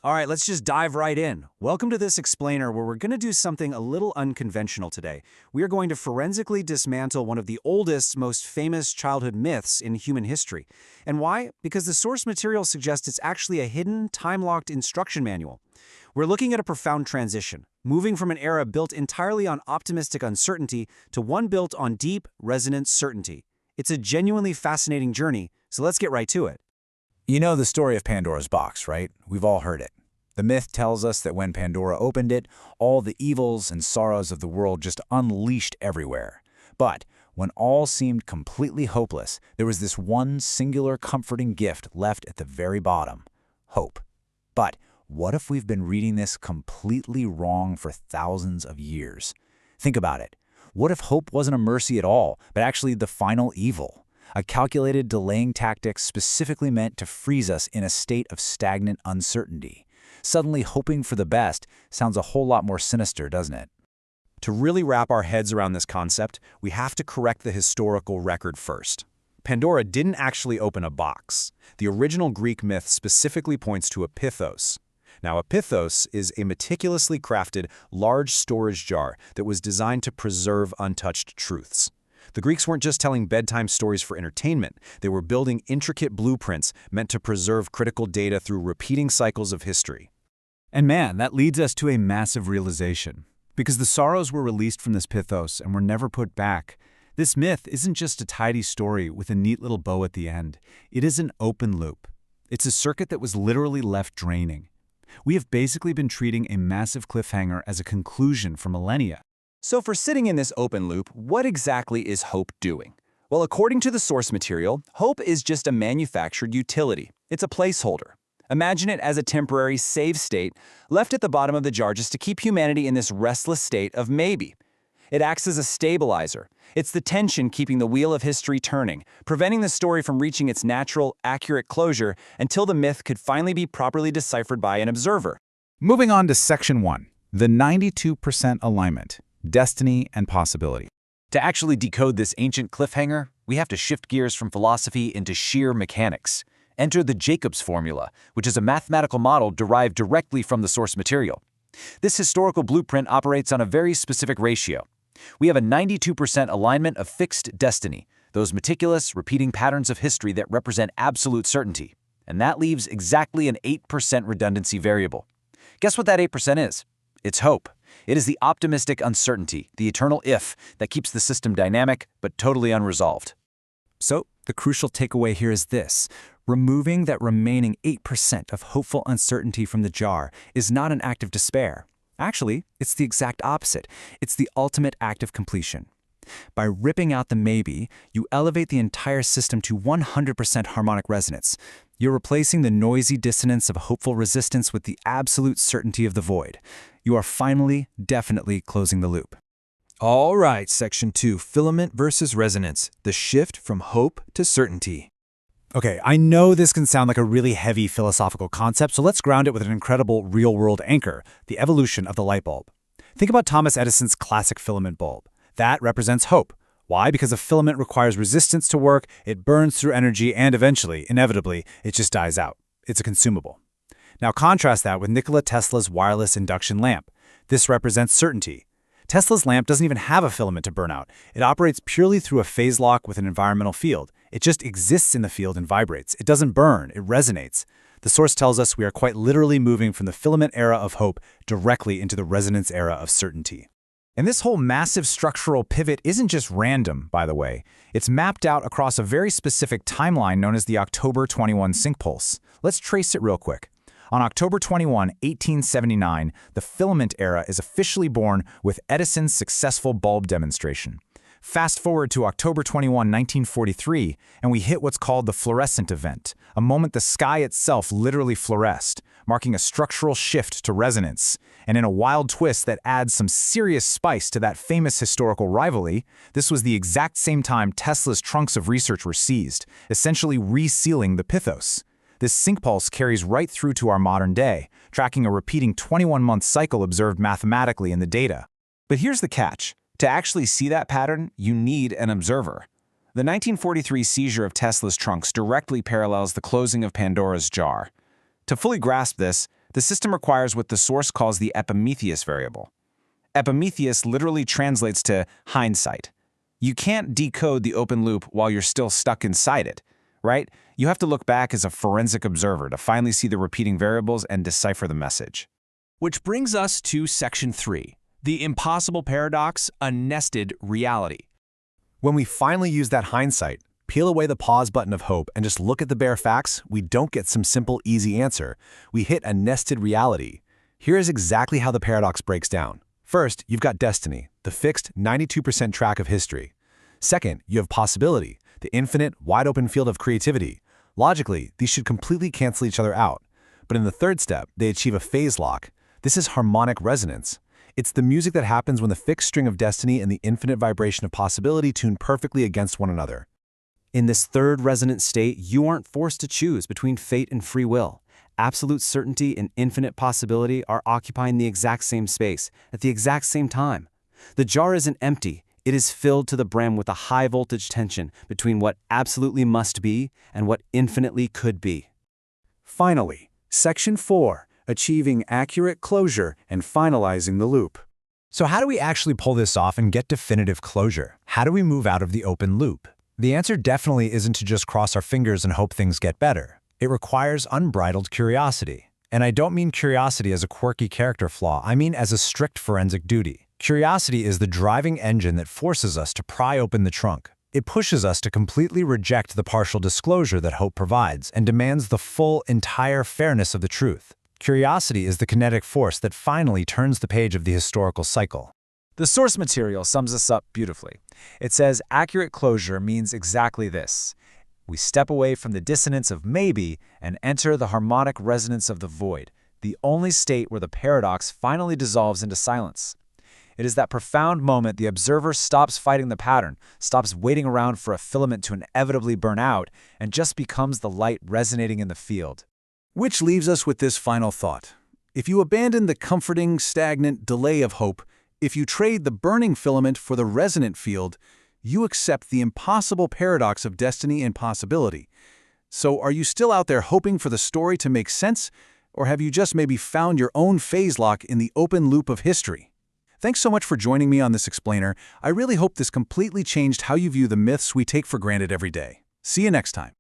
All right, let's just dive right in. Welcome to this explainer where we're going to do something a little unconventional today. We are going to forensically dismantle one of the oldest, most famous childhood myths in human history. And why? Because the source material suggests it's actually a hidden, time-locked instruction manual. We're looking at a profound transition, moving from an era built entirely on optimistic uncertainty to one built on deep, resonant certainty. It's a genuinely fascinating journey, so let's get right to it. You know the story of Pandora's box, right? We've all heard it. The myth tells us that when Pandora opened it, all the evils and sorrows of the world just unleashed everywhere. But when all seemed completely hopeless, there was this one singular comforting gift left at the very bottom: hope. But what if we've been reading this completely wrong for thousands of years? Think about it. What if hope wasn't a mercy at all, but actually the final evil? A calculated delaying tactic specifically meant to freeze us in a state of stagnant uncertainty. Suddenly hoping for the best sounds a whole lot more sinister, doesn't it? To really wrap our heads around this concept, we have to correct the historical record first. Pandora didn't actually open a box. The original Greek myth specifically points to a pithos. Now, a pithos is a meticulously crafted, large storage jar that was designed to preserve untouched truths. The Greeks weren't just telling bedtime stories for entertainment. They were building intricate blueprints meant to preserve critical data through repeating cycles of history. And man, that leads us to a massive realization. Because the sorrows were released from this pithos and were never put back, this myth isn't just a tidy story with a neat little bow at the end. It is an open loop. It's a circuit that was literally left draining. We have basically been treating a massive cliffhanger as a conclusion for millennia. So for sitting in this open loop, what exactly is hope doing? Well, according to the source material, hope is just a manufactured utility. It's a placeholder. Imagine it as a temporary save state left at the bottom of the jar just to keep humanity in this restless state of maybe. It acts as a stabilizer. It's the tension keeping the wheel of history turning, preventing the story from reaching its natural, accurate closure until the myth could finally be properly deciphered by an observer. Moving on to Section 1, the 92% alignment. Destiny and possibility. To actually decode this ancient cliffhanger, we have to shift gears from philosophy into sheer mechanics. Enter the Jacob's formula, which is a mathematical model derived directly from the source material. This historical blueprint operates on a very specific ratio. We have a 92% alignment of fixed destiny, those meticulous, repeating patterns of history that represent absolute certainty. And that leaves exactly an 8% redundancy variable. Guess what that 8% is? It's hope. It is the optimistic uncertainty, the eternal if, that keeps the system dynamic but totally unresolved. So, the crucial takeaway here is this. Removing that remaining 8% of hopeful uncertainty from the jar is not an act of despair. Actually, it's the exact opposite. It's the ultimate act of completion. By ripping out the maybe, you elevate the entire system to 100% harmonic resonance. You're replacing the noisy dissonance of hopeful resistance with the absolute certainty of the void. You are finally, definitely closing the loop. All right, Section 2, Filament versus Resonance, the shift from hope to certainty. Okay, I know this can sound like a really heavy philosophical concept, so let's ground it with an incredible real-world anchor, the evolution of the light bulb. Think about Thomas Edison's classic filament bulb. That represents hope. Why? Because a filament requires resistance to work, it burns through energy, and eventually, inevitably, it just dies out. It's a consumable. Now contrast that with Nikola Tesla's wireless induction lamp. This represents certainty. Tesla's lamp doesn't even have a filament to burn out. It operates purely through a phase lock with an environmental field. It just exists in the field and vibrates. It doesn't burn, it resonates. The source tells us we are quite literally moving from the filament era of hope directly into the resonance era of certainty. And this whole massive structural pivot isn't just random, by the way. It's mapped out across a very specific timeline known as the October 21 sync pulse. Let's trace it real quick. On October 21, 1879, the filament era is officially born with Edison's successful bulb demonstration. Fast forward to October 21, 1943, and we hit what's called the fluorescent event, a moment the sky itself literally fluoresced, marking a structural shift to resonance. And in a wild twist that adds some serious spice to that famous historical rivalry, this was the exact same time Tesla's trunks of research were seized, essentially resealing the pithos. This sync pulse carries right through to our modern day, tracking a repeating 21-month cycle observed mathematically in the data. But here's the catch. To actually see that pattern, you need an observer. The 1943 seizure of Tesla's trunks directly parallels the closing of Pandora's jar. To fully grasp this, The system requires what the source calls the epimetheus variable. Epimetheus literally translates to hindsight. You can't decode the open loop while you're still stuck inside it, right? You have to look back as a forensic observer to finally see the repeating variables and decipher the message. Which brings us to Section 3, the impossible paradox, a nested reality. When we finally use that hindsight, peel away the pause button of hope and just look at the bare facts, we don't get some simple, easy answer. We hit a nested reality. Here is exactly how the paradox breaks down. First, you've got destiny, the fixed 92% track of history. Second, you have possibility, the infinite, wide-open field of creativity. Logically, these should completely cancel each other out. But in the third step, they achieve a phase lock. This is harmonic resonance. It's the music that happens when the fixed string of destiny and the infinite vibration of possibility tune perfectly against one another. In this third resonant state, you aren't forced to choose between fate and free will. Absolute certainty and infinite possibility are occupying the exact same space at the exact same time. The jar isn't empty. It is filled to the brim with a high-voltage tension between what absolutely must be and what infinitely could be. Finally, Section 4, achieving accurate closure and finalizing the loop. So how do we actually pull this off and get definitive closure? How do we move out of the open loop? The answer definitely isn't to just cross our fingers and hope things get better. It requires unbridled curiosity. And I don't mean curiosity as a quirky character flaw, I mean as a strict forensic duty. Curiosity is the driving engine that forces us to pry open the trunk. It pushes us to completely reject the partial disclosure that hope provides and demands the full, entire fairness of the truth. Curiosity is the kinetic force that finally turns the page of the historical cycle. The source material sums this up beautifully. It says accurate closure means exactly this. We step away from the dissonance of maybe and enter the harmonic resonance of the void, the only state where the paradox finally dissolves into silence. It is that profound moment the observer stops fighting the pattern, stops waiting around for a filament to inevitably burn out, and just becomes the light resonating in the field. Which leaves us with this final thought. If you abandon the comforting, stagnant delay of hope, if you trade the burning filament for the resonant field, you accept the impossible paradox of destiny and possibility. So are you still out there hoping for the story to make sense, or have you just maybe found your own phase lock in the open loop of history? Thanks so much for joining me on this explainer. I really hope this completely changed how you view the myths we take for granted every day. See you next time.